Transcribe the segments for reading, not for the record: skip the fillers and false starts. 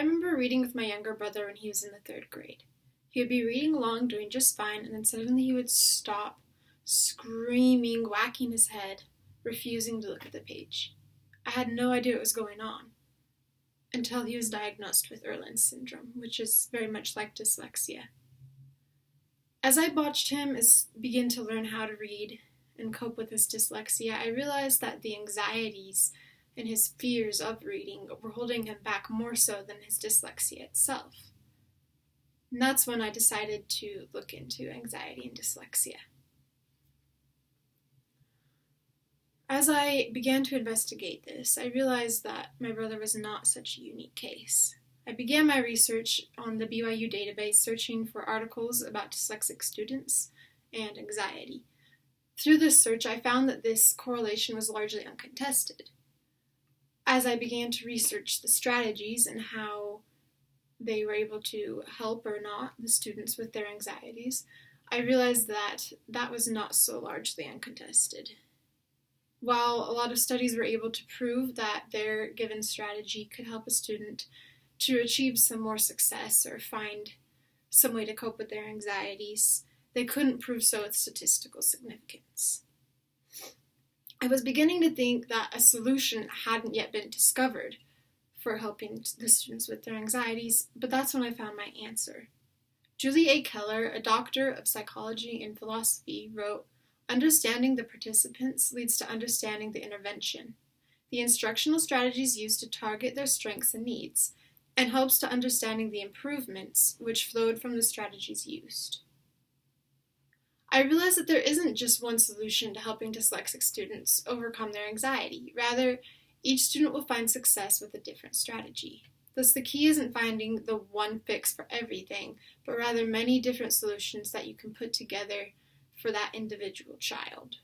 remember reading with my younger brother when he was in the 3rd grade. He would be reading along, doing just fine, and then suddenly he would stop, screaming, whacking his head, refusing to look at the page. I had no idea what was going on until he was diagnosed with Erland's syndrome, which is very much like dyslexia. As I watched him begin to learn how to read and cope with his dyslexia, I realized that the anxieties and his fears of reading were holding him back more so than his dyslexia itself. And that's when I decided to look into anxiety and dyslexia. As I began to investigate this, I realized that my brother was not such a unique case. I began my research on the BYU database searching for articles about dyslexic students and anxiety. Through this search, I found that this correlation was largely uncontested. As I began to research the strategies and how they were able to help or not the students with their anxieties, I realized that that was not so largely uncontested. While a lot of studies were able to prove that their given strategy could help a student to achieve some more success or find some way to cope with their anxieties, they couldn't prove so with statistical significance. I was beginning to think that a solution hadn't yet been discovered for helping the students with their anxieties, but that's when I found my answer. Julie A. Keller, a doctor of psychology and philosophy, wrote, "Understanding the participants leads to understanding the intervention. The instructional strategies used to target their strengths and needs, and helps to understanding the improvements which flowed from the strategies used." I realized that there isn't just one solution to helping dyslexic students overcome their anxiety. Rather, each student will find success with a different strategy. Thus, the key isn't finding the one fix for everything, but rather many different solutions that you can put together for that individual child.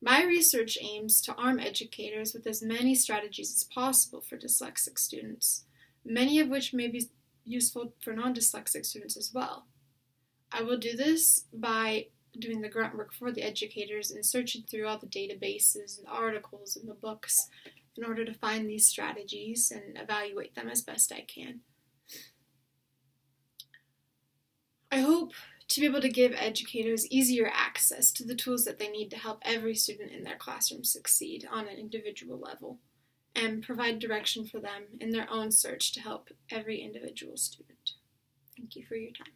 My research aims to arm educators with as many strategies as possible for dyslexic students, many of which may be useful for non-dyslexic students as well. I will do this by doing the grunt work for the educators and searching through all the databases and articles and the books in order to find these strategies and evaluate them as best I can. I hope to be able to give educators easier access to the tools that they need to help every student in their classroom succeed on an individual level, and provide direction for them in their own search to help every individual student. Thank you for your time.